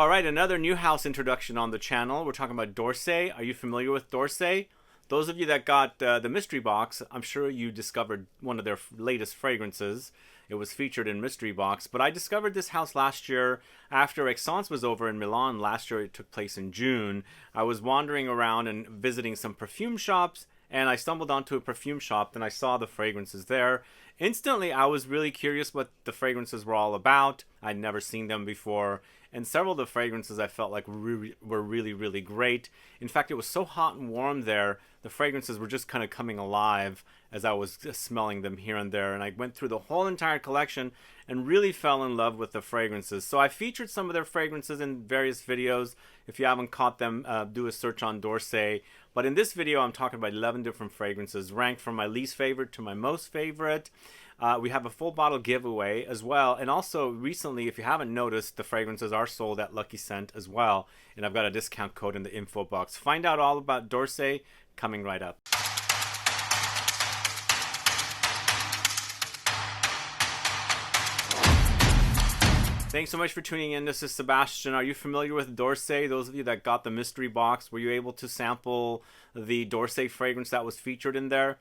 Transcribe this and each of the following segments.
Alright, another new house introduction on the channel. We're talking about d'ORSAY. Are you familiar with d'ORSAY? Those of you that got the mystery box, I'm sure you discovered one of their latest fragrances. It was featured in mystery box, but I discovered this house last year after Essence was over in Milan. Last year it took place in June. I was wandering around and visiting some perfume shops, and I stumbled onto a perfume shop and I saw the fragrances there. Instantly, I was really curious what the fragrances were all about. I'd never seen them before, and several of the fragrances I felt like were really great. In fact, it was so hot and warm there, the fragrances were just kind of coming alive as I was smelling them here and there, and I went through the whole entire collection and really fell in love with the fragrances. So I featured some of their fragrances in various videos. If you haven't caught them, do a search on d'ORSAY. But in this video, I'm talking about 11 different fragrances, ranked from my least favorite to my most favorite. We have a full bottle giveaway as well. And also, recently, if you haven't noticed, the fragrances are sold at Lucky Scent as well. And I've got a discount code in the info box. Find out all about d'ORSAY coming right up. Thanks so much for tuning in. This is Sebastian. Are you familiar with d'ORSAY? Those of you that got the mystery box, were you able to sample the d'ORSAY fragrance that was featured in there?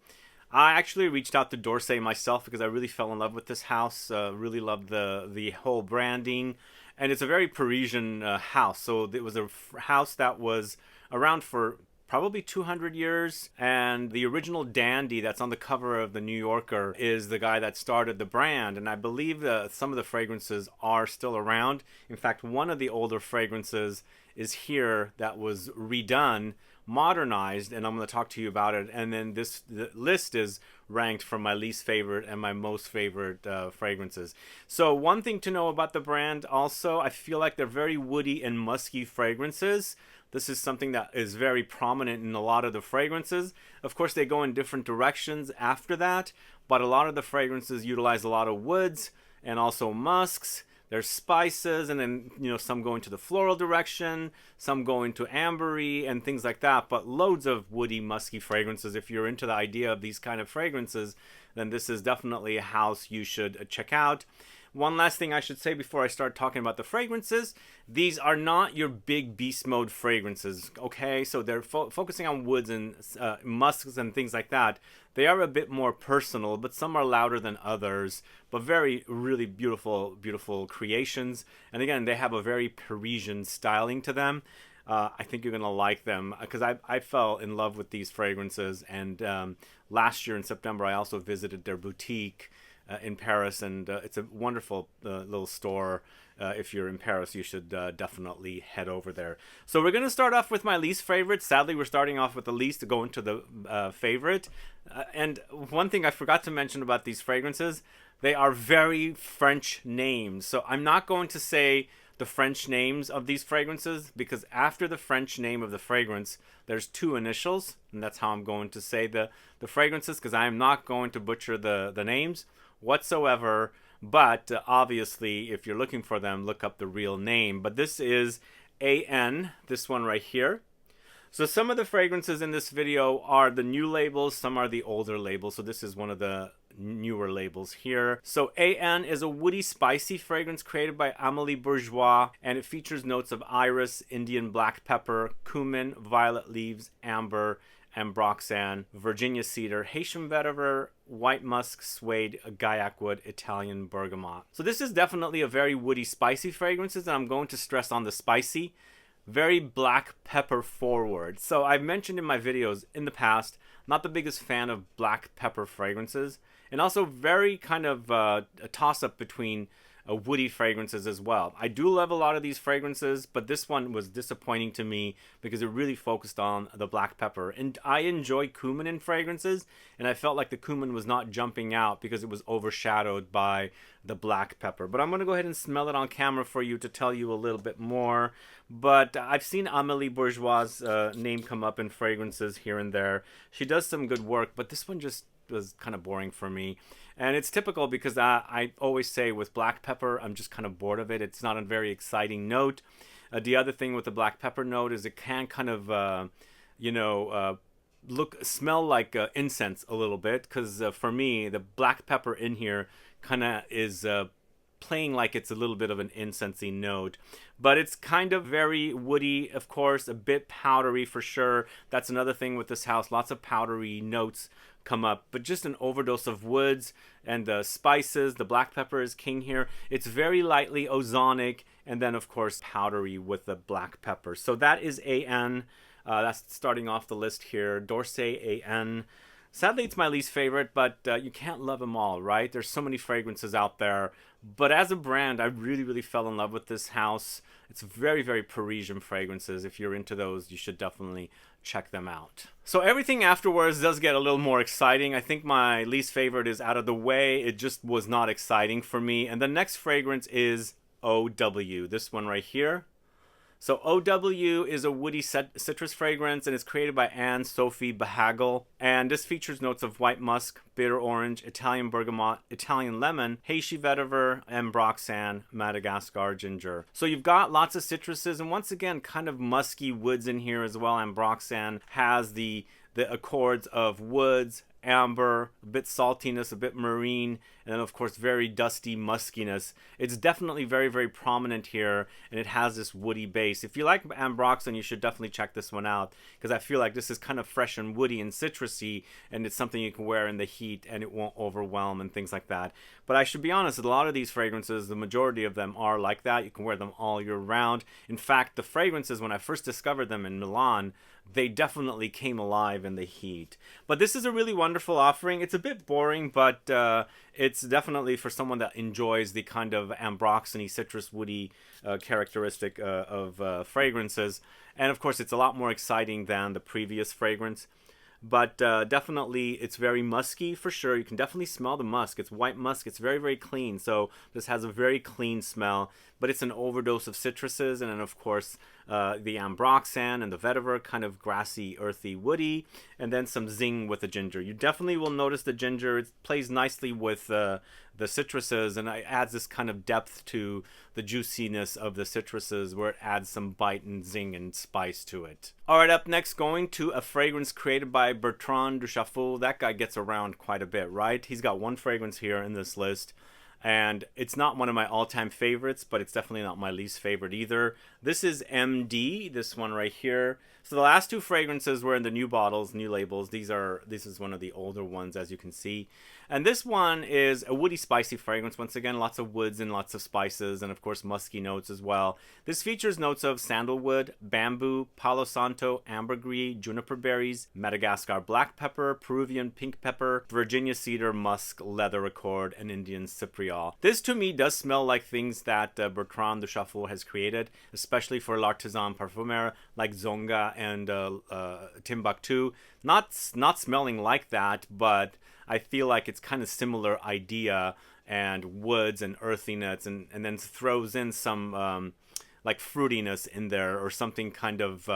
I actually reached out to d'ORSAY myself because I really fell in love with this house. Really loved the whole branding. And it's a very Parisian house. So it was a house that was around for probably 200 years, and the original dandy that's on the cover of the New Yorker is the guy that started the brand, and I believe some of the fragrances are still around. In fact, one of the older fragrances is here that was redone, modernized, and I'm going to talk to you about it. And then the list is ranked from my least favorite and my most favorite fragrances. So one thing to know about the brand also, I feel like they're very woody and musky fragrances. This is something that is very prominent in a lot of the fragrances. Of course, they go in different directions after that, but a lot of the fragrances utilize a lot of woods and also musks. There's spices, and then, you know, some go into the floral direction, some go into ambery and things like that, but loads of woody, musky fragrances. If you're into the idea of these kind of fragrances, then this is definitely a house you should check out. One last thing I should say before I start talking about the fragrances, these are not your big beast mode fragrances, okay? So they're focusing on woods and musks and things like that. They are a bit more personal, but some are louder than others, but really beautiful creations. And again, they have a very Parisian styling to them. I think you're going to like them because I fell in love with these fragrances. And last year in September, I also visited their boutique in Paris, and it's a wonderful little store. If you're in Paris, you should definitely head over there. So we're going to start off with my least favorite. Sadly, we're starting off with the least to go into the favorite. And one thing I forgot to mention about these fragrances, they are very French names. So I'm not going to say the French names of these fragrances, because after the French name of the fragrance, there's two initials, and that's how I'm going to say the fragrances, because I am not going to butcher the names whatsoever. But obviously, if you're looking for them, look up the real name. But this is AN, this one right here. So some of the fragrances in this video are the new labels, some are the older labels. So this is one of the newer labels here. So AN is a woody, spicy fragrance created by Amelie Bourgeois, and it features notes of iris, Indian black pepper, cumin, violet leaves, amber, ambroxan, Virginia cedar, Haitian vetiver, white musk, suede, gaiac wood, Italian bergamot. So this is definitely a very woody, spicy fragrances, and I'm going to stress on the spicy. Very black pepper forward. So I've mentioned in my videos in the past, not the biggest fan of black pepper fragrances, and also very kind of a toss-up between woody fragrances as well. I do love a lot of these fragrances, but this one was disappointing to me because it really focused on the black pepper. And I enjoy cumin in fragrances, and I felt like the cumin was not jumping out because it was overshadowed by the black pepper. But I'm going to go ahead and smell it on camera for you to tell you a little bit more. But I've seen Amelie Bourgeois' name come up in fragrances here and there. She does some good work, but this one just was kind of boring for me. And it's typical because I always say with black pepper, I'm just kind of bored of it. It's not a very exciting note. The other thing with the black pepper note is it can kind of, smell like incense a little bit. Because for me, the black pepper in here kind of is playing like it's a little bit of an incensey note. But it's kind of very woody, of course, a bit powdery for sure. That's another thing with this house. Lots of powdery notes come up, but just an overdose of woods and the spices. The black pepper is king here. It's very lightly ozonic, and then of course powdery with the black pepper. So that is AN. That's starting off the list here. d'ORSAY AN. Sadly, it's my least favorite, but you can't love them all, right? There's so many fragrances out there. But as a brand, I really, really fell in love with this house. It's very, very Parisian fragrances. If you're into those, you should definitely check them out. So everything afterwards does get a little more exciting. I think my least favorite is out of the way. It just was not exciting for me. And the next fragrance is OW. This one right here. So OW is a woody citrus fragrance, and it's created by Anne-Sophie Behagel. And this features notes of white musk, bitter orange, Italian bergamot, Italian lemon, Haitian vetiver, ambroxan, Madagascar ginger. So you've got lots of citruses, and once again, kind of musky woods in here as well. Ambroxan has the accords of woods, amber, a bit saltiness, a bit marine, and then of course very dusty muskiness. It's definitely very, very prominent here, and it has this woody base. If you like ambroxan, you should definitely check this one out, because I feel like this is kind of fresh and woody and citrusy, and it's something you can wear in the heat and it won't overwhelm and things like that. But I should be honest, a lot of these fragrances, the majority of them are like that. You can wear them all year round. In fact, the fragrances, when I first discovered them in Milan, they definitely came alive in the heat. But this is a really wonderful offering. It's a bit boring, but it's definitely for someone that enjoys the kind of ambroxany, citrus woody characteristic of fragrances. And of course, it's a lot more exciting than the previous fragrance. But definitely, it's very musky for sure. You can definitely smell the musk. It's white musk. It's very, very clean. So this has a very clean smell. But it's an overdose of citruses. And then, of course, the ambroxan and the vetiver, kind of grassy, earthy, woody. And then some zing with the ginger. You definitely will notice the ginger. It plays nicely with the citruses, and it adds this kind of depth to the juiciness of the citruses, where it adds some bite and zing and spice to it. Alright, up next, going to a fragrance created by Bertrand Duchaufour. That guy gets around quite a bit, right? He's got one fragrance here in this list, and it's not one of my all-time favorites, but it's definitely not my least favorite either. This is MD, this one right here. So the last two fragrances were in the new bottles, new labels. This is one of the older ones, as you can see. And this one is a woody, spicy fragrance. Once again, lots of woods and lots of spices, and of course musky notes as well. This features notes of sandalwood, bamboo, Palo Santo, ambergris, juniper berries, Madagascar black pepper, Peruvian pink pepper, Virginia cedar, musk, leather accord, and Indian cypriol. This to me does smell like things that Bertrand Duchaufour has created, especially for l'artisan parfumeur like Zonga and Timbuktu. Not smelling like that, but I feel like it's kind of similar idea, and woods and earthiness, and then throws in some like fruitiness in there, or something kind of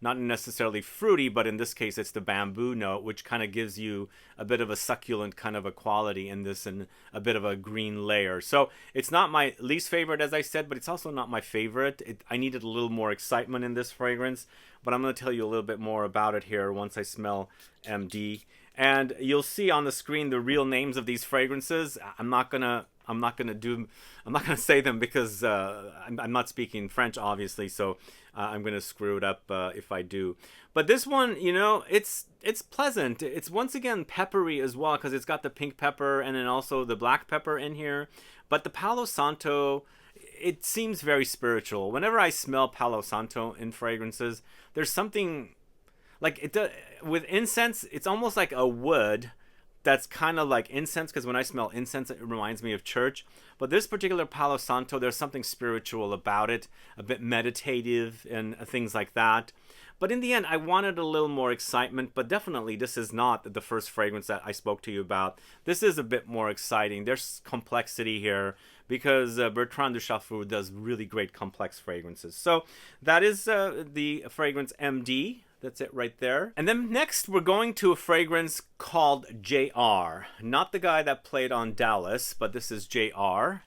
not necessarily fruity, but in this case it's the bamboo note, which kind of gives you a bit of a succulent kind of a quality in this, and a bit of a green layer. So it's not my least favorite, as I said, but it's also not my favorite. I needed a little more excitement in this fragrance, but I'm going to tell you a little bit more about it here once I smell MD. And you'll see on the screen the real names of these fragrances. I'm not gonna say them because I'm not speaking French, obviously, so I'm gonna screw it up if I do. But this one, you know, it's pleasant. It's once again peppery as well, because it's got the pink pepper and then also the black pepper in here. But the Palo Santo, it seems very spiritual. Whenever I smell Palo Santo in fragrances, there's something like it does with incense. It's almost like a wood that's kind of like incense, because when I smell incense, it reminds me of church. But this particular Palo Santo, there's something spiritual about it, a bit meditative and things like that. But in the end, I wanted a little more excitement, but definitely this is not the first fragrance that I spoke to you about. This is a bit more exciting. There's complexity here, because Bertrand Duchaufour does really great complex fragrances. So that is the fragrance MD. That's it right there. And then next, we're going to a fragrance called JR. Not the guy that played on Dallas, but this is JR.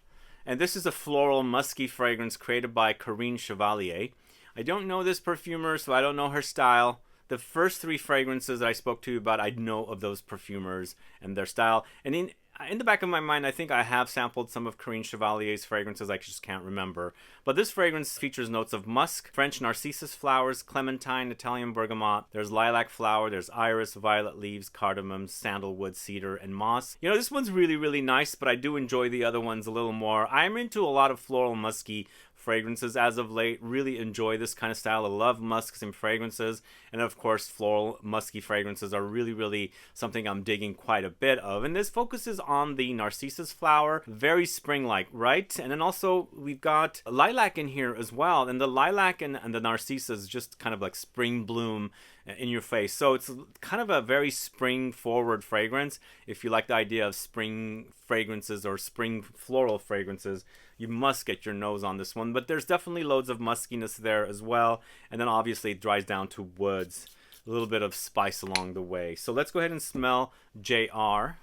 And this is a floral musky fragrance created by Corinne Chevalier. I don't know this perfumer, so I don't know her style. The first three fragrances that I spoke to you about, I know of those perfumers and their style. And in the back of my mind, I think I have sampled some of Corinne Chevalier's fragrances. I just can't remember. But this fragrance features notes of musk, French narcissus flowers, clementine, Italian bergamot. There's lilac flower, there's iris, violet leaves, cardamom, sandalwood, cedar, and moss. You know, this one's really, really nice, but I do enjoy the other ones a little more. I'm into a lot of floral musky fragrances as of late. Really enjoy this kind of style. I love musks and fragrances, and of course floral musky fragrances are really, really something I'm digging quite a bit of. And this focuses on the narcissus flower, very spring-like, right? And then also we've got lilac in here as well, and the lilac and the narcissus just kind of like spring bloom in your face. So it's kind of a very spring forward fragrance. If you like the idea of spring fragrances or spring floral fragrances, you must get your nose on this one. But there's definitely loads of muskiness there as well, and then obviously it dries down to woods, a little bit of spice along the way. So let's go ahead and smell JR.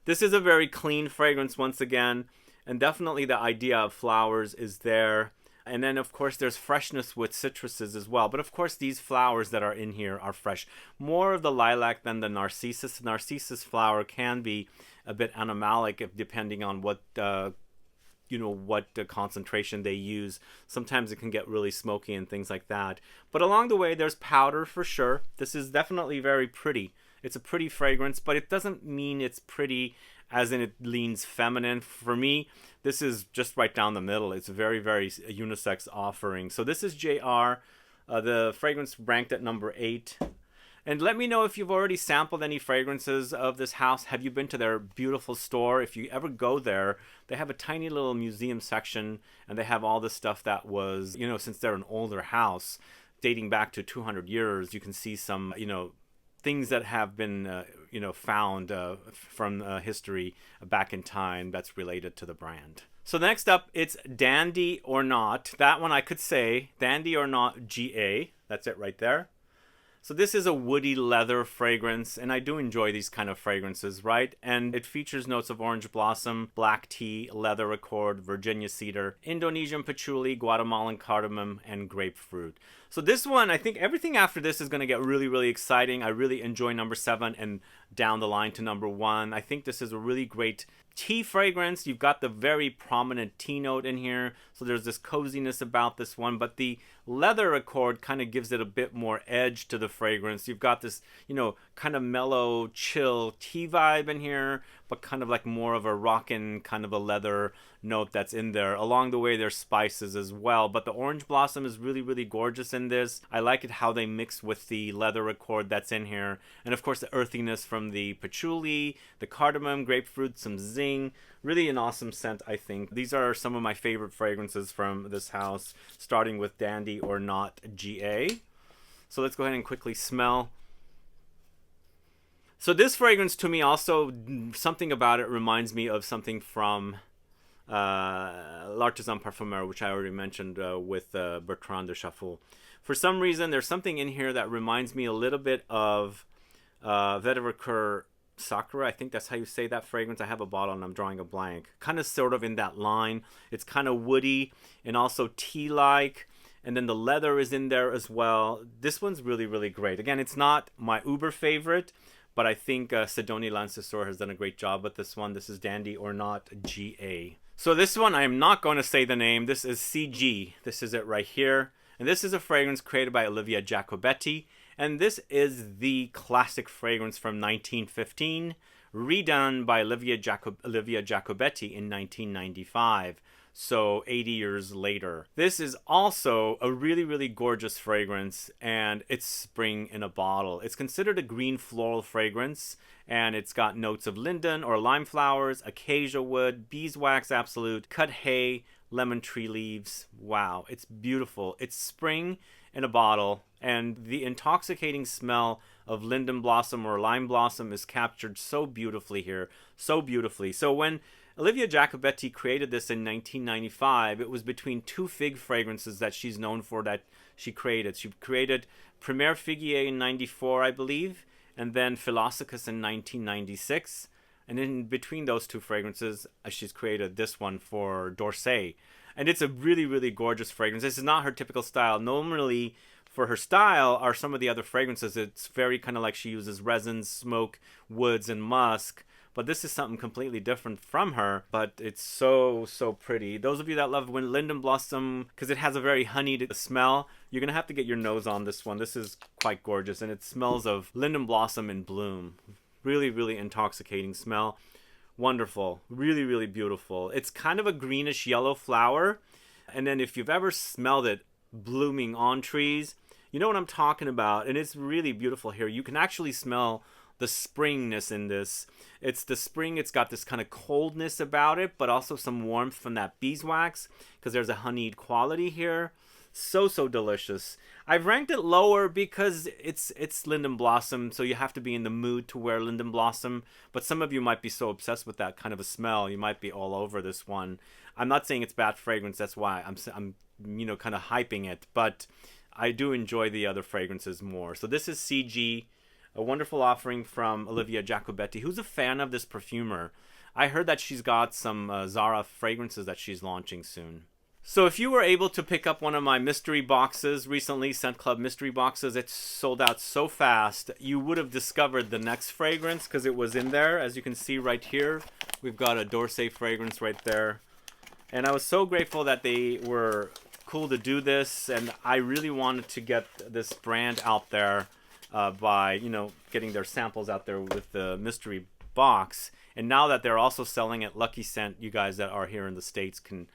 This is a very clean fragrance once again, and definitely the idea of flowers is there. And then, of course, there's freshness with citruses as well. But, of course, these flowers that are in here are fresh. More of the lilac than the narcissus. Narcissus flower can be a bit animalic depending on what, what concentration they use. Sometimes it can get really smoky and things like that. But along the way, there's powder for sure. This is definitely very pretty. It's a pretty fragrance, but it doesn't mean it's pretty as in it leans feminine. For me, this is just right down the middle. It's a very, very unisex offering. So this is JR. The fragrance ranked at number 8. And let me know if you've already sampled any fragrances of this house. Have you been to their beautiful store? If you ever go there, they have a tiny little museum section, and they have all the stuff that was, since they're an older house, dating back to 200 years, you can see some, things that have been, found from history back in time that's related to the brand. So next up, it's Dandy or Not. That one I could say, Dandy or Not GA. That's it right there. So this is a woody leather fragrance, and I do enjoy these kind of fragrances, right? And it features notes of orange blossom, black tea, leather accord, Virginia cedar, Indonesian patchouli, Guatemalan cardamom, and grapefruit. So this one, I think everything after this is going to get really, really exciting. I really enjoy number 7 and down the line to number 1. I think this is a really great tea fragrance. You've got the very prominent tea note in here, so there's this coziness about this one, but the leather accord kind of gives it a bit more edge to the fragrance. You've got this, kind of mellow, chill tea vibe in here, but kind of like more of a rockin' kind of a leather note that's in there. Along the way, there's spices as well, but the orange blossom is really, really gorgeous in this. I like it how they mix with the leather accord that's in here, and of course the earthiness from the patchouli, the cardamom, grapefruit, some zing. Really an awesome scent, I think. These are some of my favorite fragrances from this house, starting with Dandy or Not GA. So let's go ahead and quickly smell. So this fragrance to me also, something about it reminds me of something from L'Artisan Parfumeur, which I already mentioned with Bertrand Duchaufour. For some reason, there's something in here that reminds me a little bit of Vetiver Sakura. I think that's how you say that fragrance. I have a bottle and I'm drawing a blank. Kind of sort of in that line. It's kind of woody and also tea-like. And then the leather is in there as well. This one's really, really great. Again, it's not my uber favorite, but I think Sidonie Lancesor has done a great job with this one. This is Dandy or Not GA. So this one, I am not going to say the name. This is CG. This is it right here. And this is a fragrance created by Olivia Jacobetti. And this is the classic fragrance from 1915, redone by Olivia Jacobetti in 1995. So 80 years later. This is also a really, really gorgeous fragrance, and it's spring in a bottle. It's considered a green floral fragrance, and it's got notes of linden or lime flowers, acacia wood, beeswax absolute, cut hay, lemon tree leaves. Wow, it's beautiful. It's spring in a bottle, and the intoxicating smell of linden blossom or lime blossom is captured so beautifully here, so beautifully. So when Olivia Jacobetti created this in 1995, it was between 2 fig fragrances that she's known for that she created. She created Premier Figuier in 94, I believe, and then Philosophus in 1996. And in between those 2 fragrances, she's created this one for d'ORSAY. And it's a really, really gorgeous fragrance. This is not her typical style. Normally, for her style are some of the other fragrances. It's very kind of like she uses resins, smoke, woods, and musk. But this is something completely different from her, but it's so pretty. Those of you that love Linden Blossom, because it has a very honeyed smell, you're going to have to get your nose on this one. This is quite gorgeous, and it smells of Linden Blossom in bloom. Really intoxicating smell. Wonderful. Really beautiful. It's kind of a greenish yellow flower, and then if you've ever smelled it blooming on trees, you know what I'm talking about, and it's really beautiful here. You can actually smell the springness in this. It's the spring. It's got this kind of coldness about it, but also some warmth from that beeswax, because there's a honeyed quality here. So delicious. I've ranked it lower because it's Linden Blossom, so you have to be in the mood to wear Linden Blossom. But some of you might be so obsessed with that kind of a smell, you might be all over this one. I'm not saying it's bad fragrance. That's why I'm you know, kind of hyping it, but I do enjoy the other fragrances more. So this is CG. A wonderful offering from Olivia Jacobetti, who's a fan of this perfumer. I heard that she's got some Zara fragrances that she's launching soon. So if you were able to pick up one of my mystery boxes recently, Scent Club mystery boxes, it sold out so fast, you would have discovered the next fragrance because it was in there. As you can see right here, we've got a d'Orsay fragrance right there. And I was so grateful that they were cool to do this, and I really wanted to get this brand out there by, you know, getting their samples out there with the mystery box. And now that they're also selling at Lucky Scent, you guys that are here in the States can,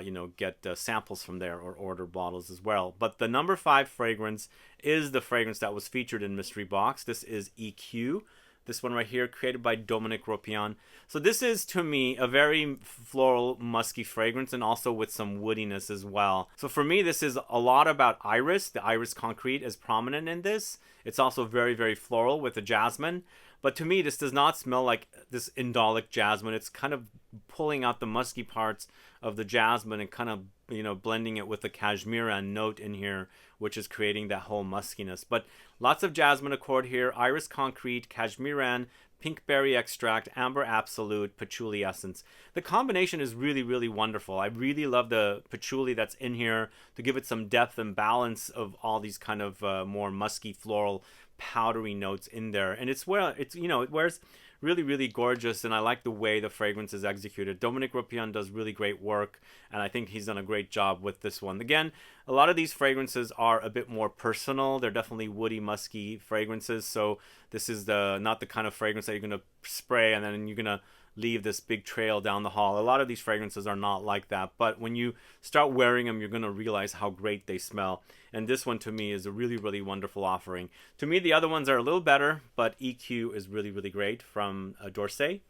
you know, get samples from there or order bottles as well. But the number 5 fragrance is the fragrance that was featured in mystery box. This is EQ. This one right here, created by Dominique Ropion. So this is, to me, a very floral, musky fragrance, and also with some woodiness as well. So for me, this is a lot about iris. The iris concrete is prominent in this. It's also very floral with the jasmine. But to me, this does not smell like this indolic jasmine. It's kind of pulling out the musky parts of the jasmine and kind of, you know, blending it with the cashmere note in here, which is creating that whole muskiness. But lots of jasmine accord here, iris concrete, cashmere, pink berry extract, amber absolute, patchouli essence. The combination is really wonderful. I really love the patchouli that's in here to give it some depth and balance of all these kind of more musky, floral, powdery notes in there. And it's where it's, you know, it wears really gorgeous, and I like the way the fragrance is executed. Dominique Ropion does really great work, and I think he's done a great job with this one. Again, a lot of these fragrances are a bit more personal. They're definitely woody, musky fragrances, so this is not the kind of fragrance that you're going to spray and then you're going to leave this big trail down the hall. A lot of these fragrances are not like that, but when you start wearing them, you're going to realize how great they smell. And this one, to me, is a really wonderful offering. To me, the other ones are a little better, but EQ is really great from d'Orsay.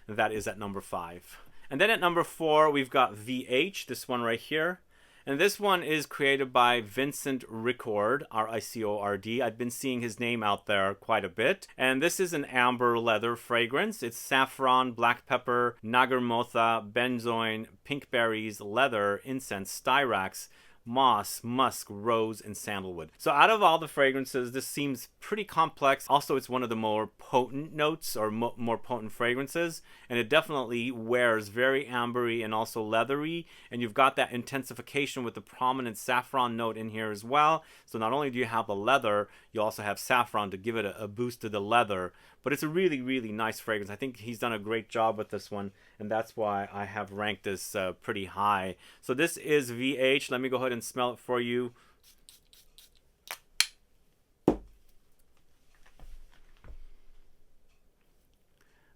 That is at number 5. And then at number 4, we've got VH, this one right here. And this one is created by Vincent Ricord, R-I-C-O-R-D. I've been seeing his name out there quite a bit. And this is an amber leather fragrance. It's saffron, black pepper, nagarmotha, benzoin, pink berries, leather, incense, styrax, moss, musk, rose, and sandalwood. So out of all the fragrances, this seems pretty complex. Also, it's one of the more potent notes or more potent fragrances, and it definitely wears very ambery and also leathery, and you've got that intensification with the prominent saffron note in here as well. So not only do you have the leather, you also have saffron to give it a boost to the leather. But it's a really nice fragrance. I think he's done a great job with this one, and that's why I have ranked this pretty high. So this is VH. Let me go ahead and smell it for you.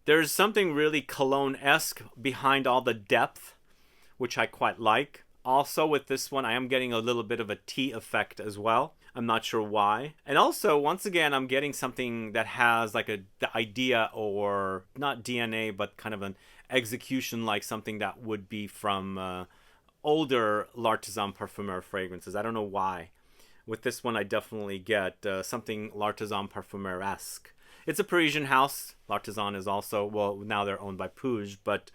There's something really cologne-esque behind all the depth, which I quite like. Also with this one, I am getting a little bit of a tea effect as well. I'm not sure why. And also, once again, I'm getting something that has like the idea, or not DNA, but kind of an execution like something that would be from older L'Artisan Parfumeur fragrances. I don't know why. With this one, I definitely get something L'Artisan Parfumeur-esque. It's a Parisian house. L'Artisan is also, well, now they're owned by Puig, but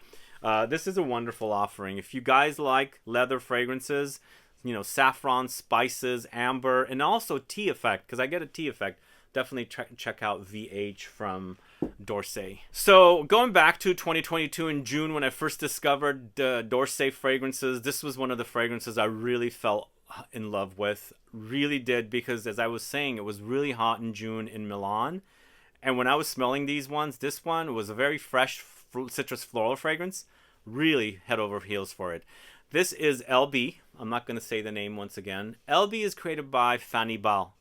this is a wonderful offering. If you guys like leather fragrances, you know, saffron, spices, amber, and also tea effect, because I get a tea effect, definitely check out VH from d'Orsay. So going back to 2022 in June, when I first discovered d'Orsay fragrances, this was one of the fragrances I really fell in love with. Really did, because as I was saying, it was really hot in June in Milan. And when I was smelling these ones, this one was a very fresh citrus floral fragrance. Really head over heels for it. This is LB. I'm not going to say the name once again. LB is created by Fanny Bal.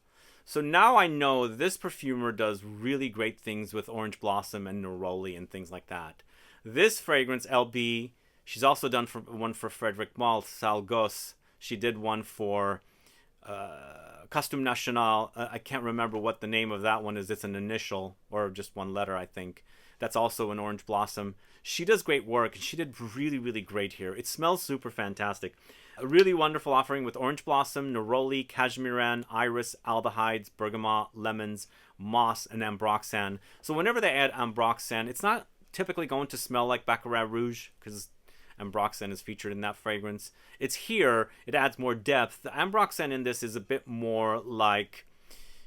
So now I know this perfumer does really great things with Orange Blossom and Neroli and things like that. This fragrance, LB, she's also done one for Frederic Malle, Salgos. She did one for Costume National. I can't remember what the name of that one is. It's an initial or just one letter, I think. That's also an Orange Blossom. She does great work, and she did really, really great here. It smells super fantastic. A really wonderful offering with Orange Blossom, Neroli, Cashmeran, Iris, Aldehydes, Bergamot, Lemons, Moss, and Ambroxan. So whenever they add Ambroxan, it's not typically going to smell like Baccarat Rouge, because Ambroxan is featured in that fragrance. It's here, it adds more depth. The Ambroxan in this is a bit more like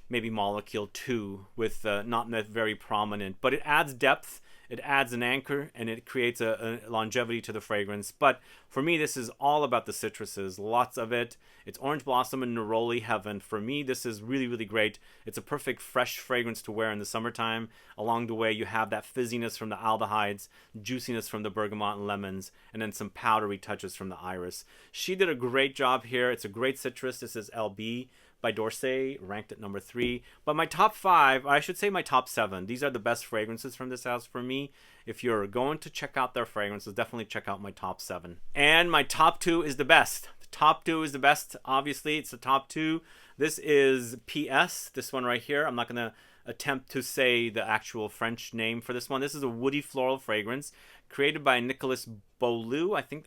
maybe Molecule 2 with not very prominent, but it adds depth, it adds an anchor, and it creates a longevity to the fragrance. But for me, this is all about the citruses, lots of it. It's Orange Blossom and Neroli heaven. For me, this is really, really great. It's a perfect fresh fragrance to wear in the summertime. Along the way, you have that fizziness from the aldehydes, juiciness from the bergamot and lemons, and then some powdery touches from the iris. She did a great job here. It's a great citrus. This is LB by d'Orsay, ranked at number 3. But my top 5, I should say my top 7, these are the best fragrances from this house for me. If you're going to check out their fragrances, definitely check out my top 7. And my top 2 is the best. The top 2 is the best, obviously. It's the top 2. This is PS, this one right here. I'm not going to attempt to say the actual French name for this one. This is a woody floral fragrance created by Nicolas Beaulieu, I think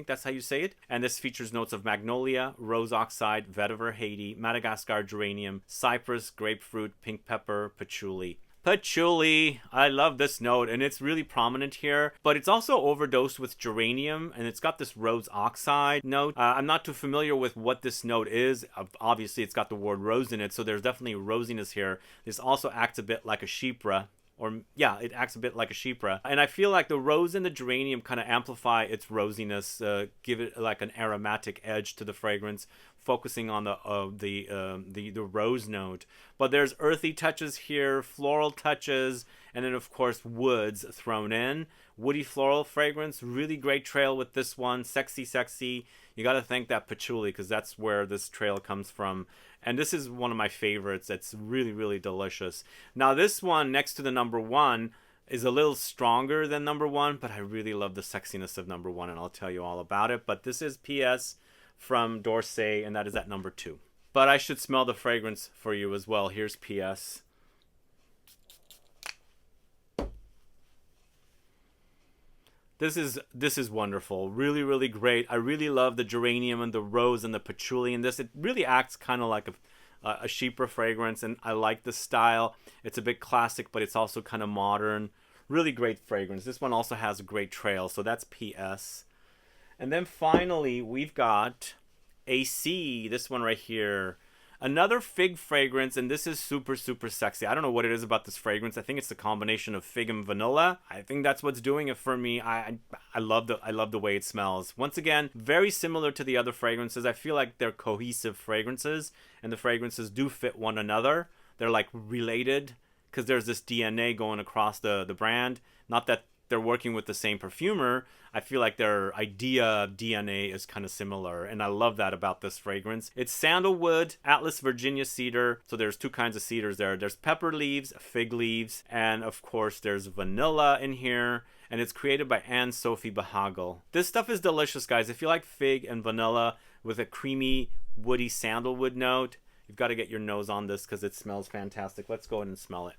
that's how you say it. And this features notes of magnolia, rose oxide, vetiver, Haiti, Madagascar geranium, cypress, grapefruit, pink pepper, patchouli. Patchouli, I love this note, and it's really prominent here, but it's also overdosed with geranium, and it's got this rose oxide note. I'm not too familiar with what this note is. Obviously, it's got the word rose in it, so there's definitely rosiness here. This also acts a bit like a chypre. It acts a bit like a chypre. And I feel like the rose and the geranium kind of amplify its rosiness, give it like an aromatic edge to the fragrance, focusing on the rose note. But there's earthy touches here, floral touches, and then of course woods thrown in. Woody floral fragrance, really great trail with this one, sexy, sexy. You got to thank that patchouli because that's where this trail comes from. And this is one of my favorites. It's really, really delicious. Now this one next to the number 1 is a little stronger than number 1, but I really love the sexiness of number 1, and I'll tell you all about it. But this is PS from d'Orsay, and that is at number 2. But I should smell the fragrance for you as well. Here's PS. This is wonderful. Really, really great. I really love the geranium and the rose and the patchouli in this. It really acts kind of like a chypre fragrance, and I like the style. It's a bit classic, but it's also kind of modern. Really great fragrance. This one also has a great trail, so that's PS. And then finally, we've got AC, this one right here. Another fig fragrance, and this is super, super sexy. I don't know what it is about this fragrance. I think it's the combination of fig and vanilla. I think that's what's doing it for me. I love the way it smells. Once again, very similar to the other fragrances. I feel like they're cohesive fragrances, and the fragrances do fit one another. They're like related because there's this DNA going across the brand. Not that they're working with the same perfumer. I feel like their idea of DNA is kind of similar, and I love that about this fragrance. It's sandalwood, Atlas Virginia cedar, so there's 2 kinds of cedars there. There's pepper leaves, fig leaves, and of course there's vanilla in here, and it's created by Anne-Sophie Behagel. This stuff is delicious, guys. If you like fig and vanilla with a creamy, woody sandalwood note, you've got to get your nose on this because it smells fantastic. Let's go ahead and smell it.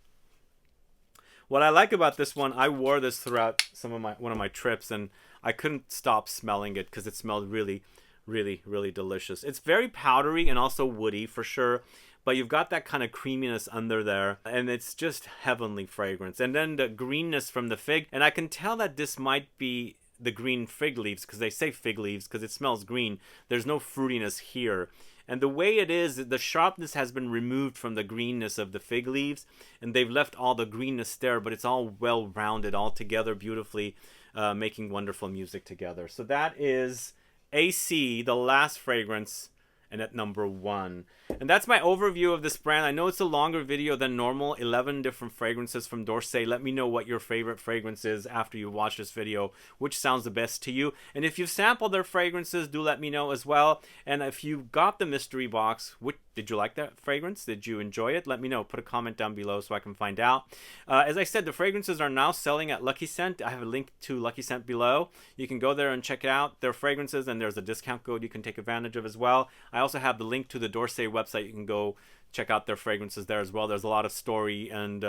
What I like about this one, I wore this throughout one of my trips, and I couldn't stop smelling it because it smelled really, really, really delicious. It's very powdery and also woody for sure, but you've got that kind of creaminess under there, and it's just heavenly fragrance. And then the greenness from the fig, and I can tell that this might be the green fig leaves because they say fig leaves because it smells green. There's no fruitiness here. And the way it is, the sharpness has been removed from the greenness of the fig leaves, and they've left all the greenness there, but it's all well-rounded all together beautifully, making wonderful music together. So that is AC, the last fragrance, and at number 1. And that's my overview of this brand. I know it's a longer video than normal, 11 different fragrances from d'ORSAY. Let me know what your favorite fragrance is after you watch this video, which sounds the best to you. And if you've sampled their fragrances, do let me know as well. And if you got the mystery box, did you like that fragrance? Did you enjoy it? Let me know. Put a comment down below so I can find out. As I said, the fragrances are now selling at Lucky Scent. I have a link to Lucky Scent below. You can go there and check out their fragrances, and there's a discount code you can take advantage of as well. I also have the link to the d'ORSAY website. You can go check out their fragrances there as well. There's a lot of story and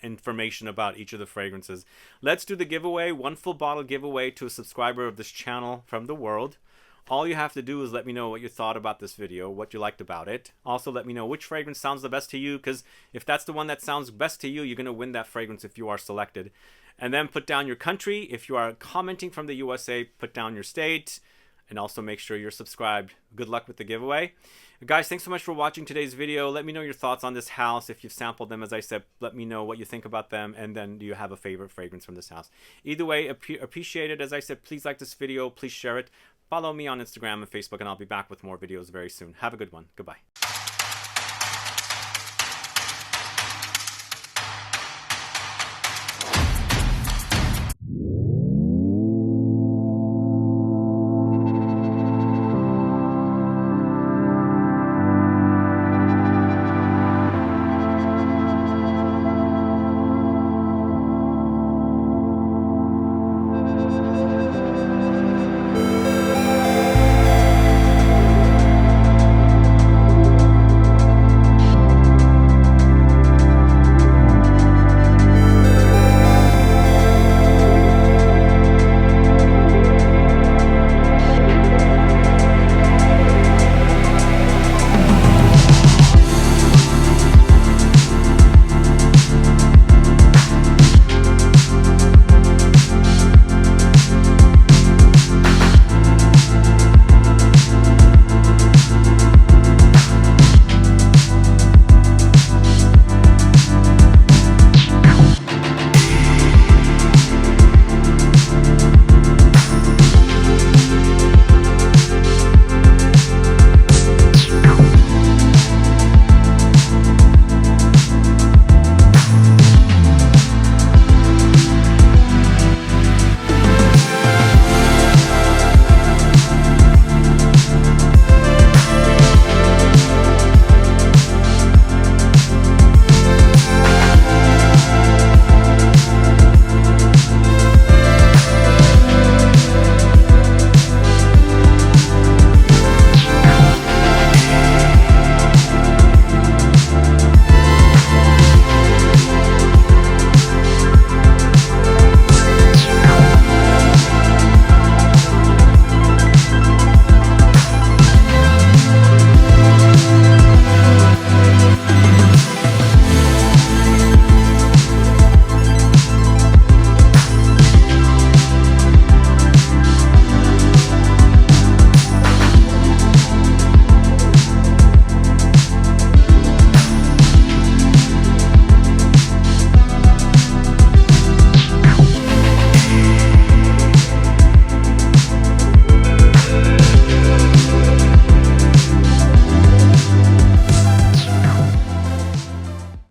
information about each of the fragrances. Let's do the giveaway. 1 full bottle giveaway to a subscriber of this channel from the world. All you have to do is let me know what you thought about this video, what you liked about it. Also, let me know which fragrance sounds the best to you, because if that's the one that sounds best to you, you're going to win that fragrance if you are selected. And then put down your country. If you are commenting from the USA, put down your state. And also make sure you're subscribed. Good luck with the giveaway. Guys, thanks so much for watching today's video. Let me know your thoughts on this house. If you've sampled them, as I said, let me know what you think about them. And then do you have a favorite fragrance from this house? Either way, appreciate it. As I said, please like this video. Please share it. Follow me on Instagram and Facebook, and I'll be back with more videos very soon. Have a good one. Goodbye.